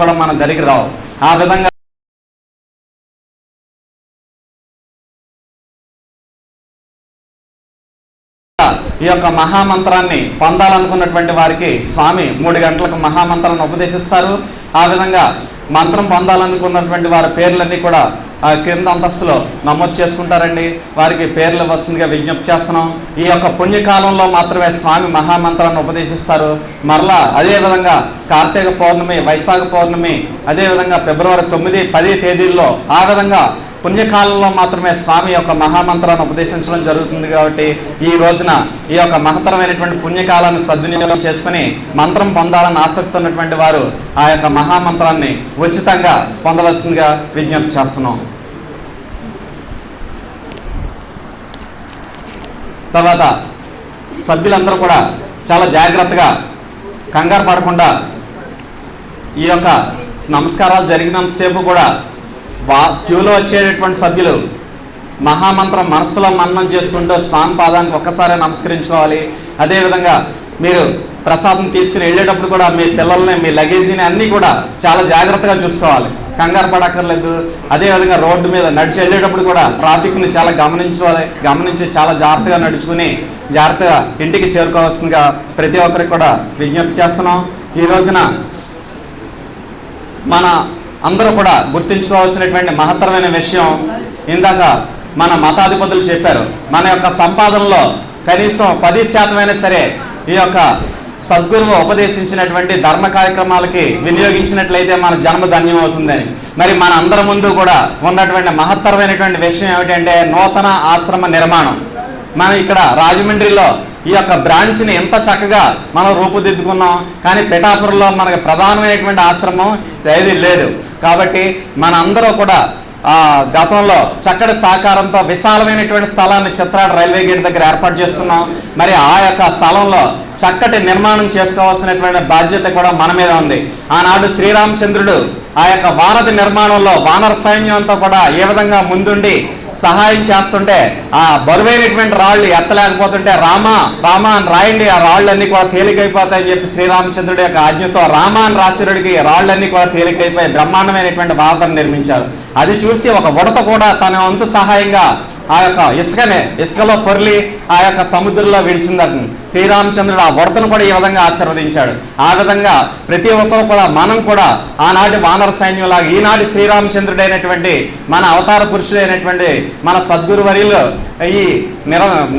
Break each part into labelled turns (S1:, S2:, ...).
S1: కూడా మన దగ్గరికి రావు. ఆ విధంగా ఈ యొక్క మహామంత్రాన్ని పొందాలనుకున్నటువంటి వారికి స్వామి 3 గంటలకు మహామంత్రాన్ని ఉపదేశిస్తారు. ఆ విధంగా మంత్రం పొందాలనుకున్నటువంటి వారి పేర్లన్నీ కూడా క్రింద అంతస్తులో నమోదు చేసుకుంటారండి. వారికి పేర్లు వస్తుందిగా విజ్ఞప్తి చేస్తున్నాం. ఈ యొక్క పుణ్యకాలంలో మాత్రమే స్వామి మహామంత్రాన్ని ఉపదేశిస్తారు. మరలా అదేవిధంగా కార్తీక పౌర్ణమి, వైశాఖ పౌర్ణమి, అదేవిధంగా ఫిబ్రవరి 9, 10 తేదీల్లో ఆ విధంగా పుణ్యకాలంలో మాత్రమే స్వామి యొక్క మహామంత్రాన్ని ఉపదేశించడం జరుగుతుంది. కాబట్టి ఈ రోజున ఈ యొక్క మహత్తరమైనటువంటి పుణ్యకాలాన్ని సద్వినియోగం చేసుకుని మంత్రం పొందాలని ఆసక్తి ఉన్నటువంటి వారు ఆ యొక్క మహామంత్రాన్ని ఉచితంగా పొందవలసిందిగా విజ్ఞప్తి చేస్తున్నాం. తర్వాత సభ్యులందరూ కూడా చాలా జాగ్రత్తగా కంగారు పడకుండా ఈ యొక్క నమస్కారాలు జరిగినంతసేపు కూడా క్యూలో వచ్చేటటువంటి సభ్యులు మహామంత్రం మనస్సులో మననం చేసుకుంటూ స్వామి పాదానికి ఒక్కసారి నమస్కరించుకోవాలి. అదేవిధంగా మీరు ప్రసాదం తీసుకుని వెళ్ళేటప్పుడు కూడా మీ పిల్లల్ని, మీ లగేజీని అన్నీ కూడా చాలా జాగ్రత్తగా చూసుకోవాలి, కంగారు పడక్కర్లేదు. అదేవిధంగా రోడ్డు మీద నడిచి వెళ్ళేటప్పుడు కూడా ట్రాఫిక్ని చాలా గమనించి చాలా జాగ్రత్తగా నడుచుకుని జాగ్రత్తగా ఇంటికి చేరుకోవాల్సిందిగా ప్రతి ఒక్కరికి కూడా విజ్ఞప్తి చేస్తున్నాం. ఈ రోజున మన అందరూ కూడా గుర్తించుకోవాల్సినటువంటి మహత్తరమైన విషయం, ఇందాక మన మతాధిపతులు చెప్పారు, మన యొక్క సంపాదనలో కనీసం 10% సరే ఈ యొక్క సద్గురువు ఉపదేశించినటువంటి ధర్మ కార్యక్రమాలకి వినియోగించినట్లయితే మన జన్మ ధన్యం అవుతుందని. మరి మన అందరి ముందు కూడా ఉన్నటువంటి మహత్తరమైనటువంటి విషయం ఏమిటంటే నూతన ఆశ్రమ నిర్మాణం. మనం ఇక్కడ రాజమండ్రిలో ఈ యొక్క బ్రాంచ్ని ఎంత చక్కగా మనం రూపుదిద్దుకున్నాం, కానీ పిఠాపురంలో మనకు ప్రధానమైనటువంటి ఆశ్రమం ఏది లేదు. కాబట్టి మన అందరూ కూడా గతంలో చక్కటి సహకారంతో విశాలమైనటువంటి స్థలాన్ని చిత్రాడ రైల్వే గేట్ దగ్గర ఏర్పాటు చేసుకున్నాం. మరి ఆ యొక్క స్థలంలో చక్కటి నిర్మాణం చేసుకోవాల్సినటువంటి బాధ్యత కూడా మన మీద ఉంది. ఆనాడు శ్రీరామచంద్రుడు ఆ యొక్క వారధి నిర్మాణంలో వానర సైన్యం అంతా కూడా ఏ విధంగా ముందుండి సహాయం చేస్తుంటే ఆ బరువైనటువంటి రాళ్ళు ఎత్తలేకపోతుంటే రామా రామా అని రాయండి, ఆ రాళ్ళన్నీ కూడా తేలికైపోతాయని చెప్పి శ్రీరామచంద్రుడి యొక్క ఆజ్ఞతో రామా అని రాసిరుడికి రాళ్ళన్నీ కూడా తేలికైపోయి బ్రహ్మాండమైనటువంటి వారధిని నిర్మించారు. అది చూసి ఒక ఉడత కూడా తన వంతు సహాయంగా ఆ యొక్క ఇసుకలో పొర్లి ఆ యొక్క సముద్రంలో విడిచిందట. శ్రీరామచంద్రుడు ఆ ఉడతను కూడా ఈ విధంగా ఆశీర్వదించాడు. ఆ విధంగా ప్రతి ఒక్కరు కూడా మనం కూడా ఆనాటి వానర సైన్యంలాగా ఈనాటి శ్రీరామచంద్రుడైనటువంటి మన అవతార పురుషుడైనటువంటి మన సద్గురు వర్యులు ఈ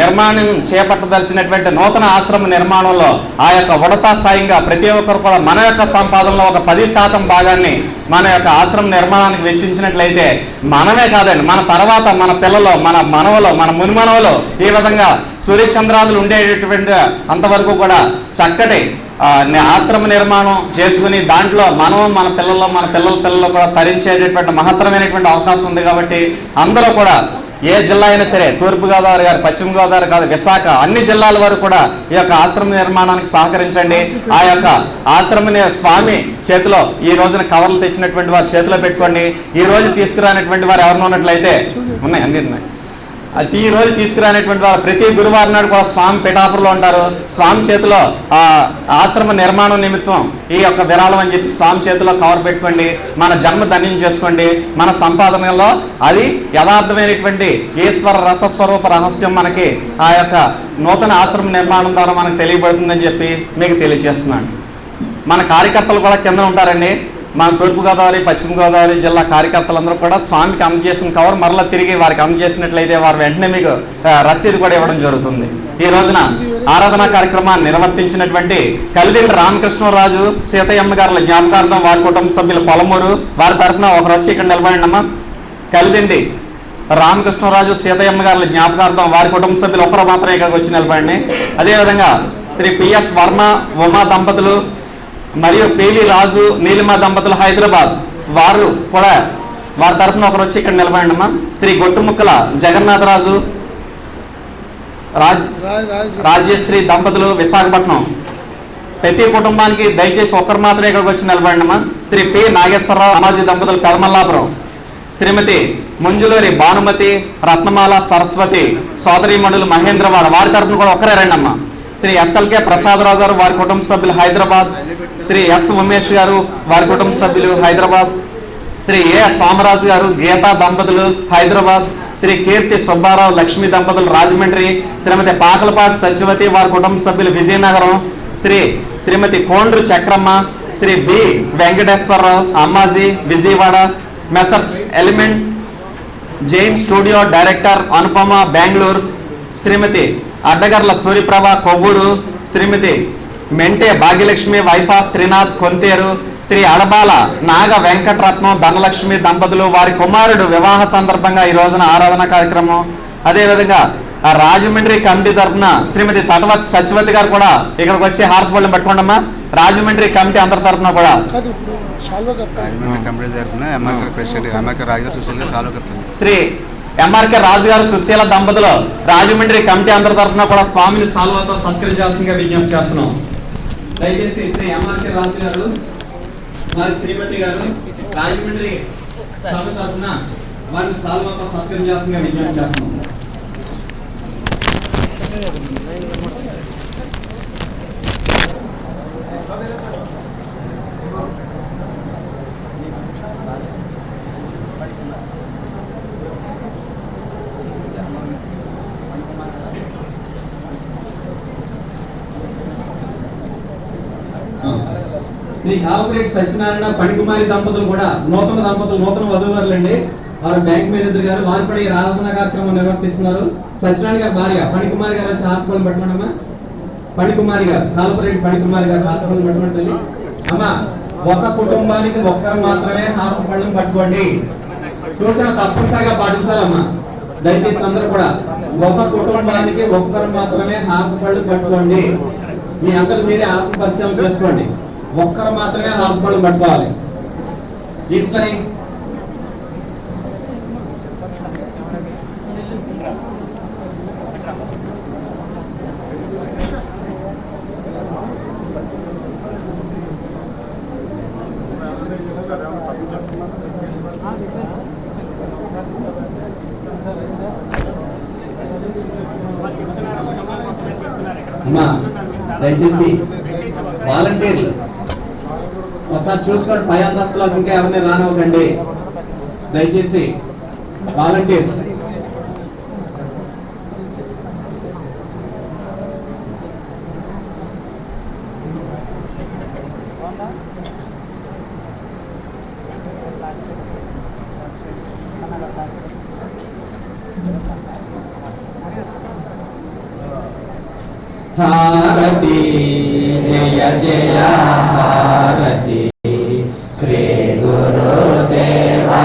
S1: నిర్మాణం చేపట్టదలిచినటువంటి నూతన ఆశ్రమ నిర్మాణంలో ఆ యొక్క ఉడత సాయంగా ప్రతి ఒక్కరు కూడా మన యొక్క సంపాదనలో ఒక 10% భాగాన్ని మన యొక్క ఆశ్రమ నిర్మాణానికి వెచ్చించినట్లయితే మనమే కాదండి, మన తర్వాత మన పిల్లలు, మన మనవలు, మన మునిమనవలు ఈ విధంగా సూర్యచంద్రాదులు ఉండేటటువంటి అంతవరకు కూడా చక్కటి ఆశ్రమ నిర్మాణం చేసుకుని దాంట్లో మనం మన పిల్లల్లో మన పిల్లలు కూడా తరించేటటువంటి మహత్తరమైనటువంటి అవకాశం ఉంది. కాబట్టి అందరూ కూడా ఏ జిల్లా అయినా సరే, తూర్పుగోదావరి గారు, పశ్చిమ గోదావరి కాదు, విశాఖ, అన్ని జిల్లాల వరకు కూడా ఈ యొక్క ఆశ్రమ నిర్మాణానికి సహకరించండి. ఆ యొక్క ఆశ్రమ స్వామి చేతిలో ఈ రోజున కవర్లు తెచ్చినటువంటి వారు చేతిలో పెట్టుకోండి. ఈ రోజు తీసుకురానటువంటి వారు ఎవరినో ఉన్నట్లయితే ఉన్నాయి, అన్ని ఉన్నాయి. ఈ రోజు తీసుకురానటువంటి వారు ప్రతి గురువారం నాడు కూడా స్వామి పిఠాపురంలో ఉంటారు. స్వామి చేతిలో ఆశ్రమ నిర్మాణం నిమిత్తం ఈ యొక్క విరాళం అని చెప్పి స్వామి చేతిలో కవర్ పెట్టుకోండి. మన జన్మ ధన్యం చేసుకోండి. మన సంపాదనలో అది యథార్థమైనటువంటి ఈశ్వర రసస్వరూప రహస్యం మనకి ఆ యొక్క నూతన ఆశ్రమ నిర్మాణం ద్వారా మనకు తెలియబడుతుందని చెప్పి మీకు తెలియజేస్తున్నాను. మన కార్యకర్తలు కూడా కింద ఉంటారండి. మన తూర్పుగోదావరి, పశ్చిమ గోదావరి జిల్లా కార్యకర్తలందరూ కూడా స్వామికి అందజేసిన కవర్ మరలా తిరిగి వారికి అందజేసినట్లయితే వారు వెంటనే మీకు రసీదు కూడా ఇవ్వడం జరుగుతుంది. ఈ రోజున ఆరాధనా కార్యక్రమాన్ని నిర్వర్తించినటువంటి కలిదిండి రామకృష్ణరాజు సీతయ్యమ్మ గారుల జ్ఞాపకార్థం వారి కుటుంబ సభ్యులు పొలమూరు వారి తరఫున ఒకరు వచ్చి ఇక్కడ నిలబడండి అమ్మా. కలిదిండి రామకృష్ణరాజు సీతయ్యమ్మ గారుల జ్ఞాపకార్థం వారి కుటుంబ సభ్యులు ఒకరు మాత్రమే ఇక్కడికి వచ్చి నిలబడండి. అదేవిధంగా శ్రీ పిఎస్ వర్మ ఉమా దంపతులు మరియు పేలి రాజు నీలిమ దంపతులు హైదరాబాద్ వారు కూడా వారి తరఫున ఒకరు వచ్చి ఇక్కడ నిలబడండి అమ్మా. శ్రీ గొట్టుముక్కల జగన్నాథరాజు రాజ్యశ్రీ దంపతులు విశాఖపట్నం, ప్రతి కుటుంబానికి దయచేసి ఒక్కరు మాత్రమే ఇక్కడికి వచ్చి నిలబడండి అమ్మా. శ్రీ పి నాగేశ్వరరావు అమాజీ దంపతులు పెదమల్లాపురం, శ్రీమతి ముంజులూరి భానుమతి రత్నమాల సరస్వతి సోదరీమణులు మహేంద్రవాడ వారి తరఫున కూడా ఒక్కరే రండి అమ్మా. శ్రీ ఎస్ఎల్కే ప్రసాదరావు గారు వారి కుటుంబ సభ్యులు హైదరాబాద్, శ్రీ ఎస్ ఉమేష్ గారు వారి కుటుంబ సభ్యులు హైదరాబాద్, శ్రీ ఏ సోమరాజు గారు గీతా దంపతులు హైదరాబాద్, శ్రీ కీర్తి సుబ్బారావు లక్ష్మీ దంపతులు రాజమండ్రి, శ్రీమతి పాకలపాటి సత్యవతి వారి కుటుంబ సభ్యులు Vizianagaram, Srimathi Kondru Chakramma, Sri B Venkateswararao Ammaji Vijayawada, messrs element Jain studio director Anupama Bengaluru, Srimathi Addagarla Suryaprabha Kovvur, Srimathi Mente Bhagyalakshmi wife of Trinath Kontheru, Sri Adabala Naga Venkataratnam Dhanalakshmi దంపతులు వారి కుమారుడు వివాహ సందర్భంగా ఈ రోజున ఆరాధన కార్యక్రమం. అదేవిధంగా ఆ రాజమండ్రి కమిటీ తరఫున శ్రీమతి తటవత్ సత్యవతి గారు కూడా ఇక్కడికి వచ్చి హారతిపళ్ళం పెట్టుకోండమ్మా. రాజమండ్రి కమిటీ అందరి తరఫున కూడా శ్రీ ఎంఆర్కే రాజు గారు సుశీల దంపతులు రాజమండ్రి కమిటీ అందరి తరఫున కూడా స్వామిని సాల్వాతో సత్కరించాల్సిందిగా విజ్ఞప్తి చేస్తున్నాం. దయచేసి శ్రీ ఎంఆర్కే రాజు గారు వారి శ్రీమతి గారు రాజమండ్రి సభ తరఫున వారిని సాల్వాతో సత్కరించాల్సిందిగా విజ్ఞప్తి చేస్తున్నాం. శ్రీ కాలపరేట్ సత్యనారాయణ పణికుమారి దంపతులు కూడా నూతన వధూవరులండి. వారు బ్యాంక్ మేనేజర్ గారు, వారు కూడా ఈ ఆరాధన కార్యక్రమం నిర్వర్తిస్తున్నారు. సత్యనారాయణ గారు భార్య పణికుమారి గారు వచ్చి హారతిపళ్ళం పెట్టుకోండమ్మా. పణికుమారి గారు కాలపరేట్ పణికుమారి గారు హారతిపళ్ళం పెట్టుకోండి అమ్మా. ఒక కుటుంబానికి ఒక్కరు మాత్రమే హారతిపళ్ళం పట్టుకోండి. సూచన తప్పనిసరిగా పాటించాలమ్మా. దయచేసి అందరూ కూడా ఒక కుటుంబానికి ఒక్కరు మాత్రమే హారతిపళ్ళం పట్టుకోండి. మీ అందరూ మీరే ఆత్మ పరిశీలన చేసుకోండి. ఒక్కరు మాత్రమే హారతిపళ్ళం పట్టుకోవాలి. ఈశ్వరి అమ్మా దయచేసి వాలంటీర్లు ఒకసారి చూసుకోండి. పై అంతస్తులకు ఇంకా ఎవరిని రానివ్వకండి దయచేసి. వాలంటీర్స్ హారతి జయ జయ హారతి శ్రీ గురుదేవా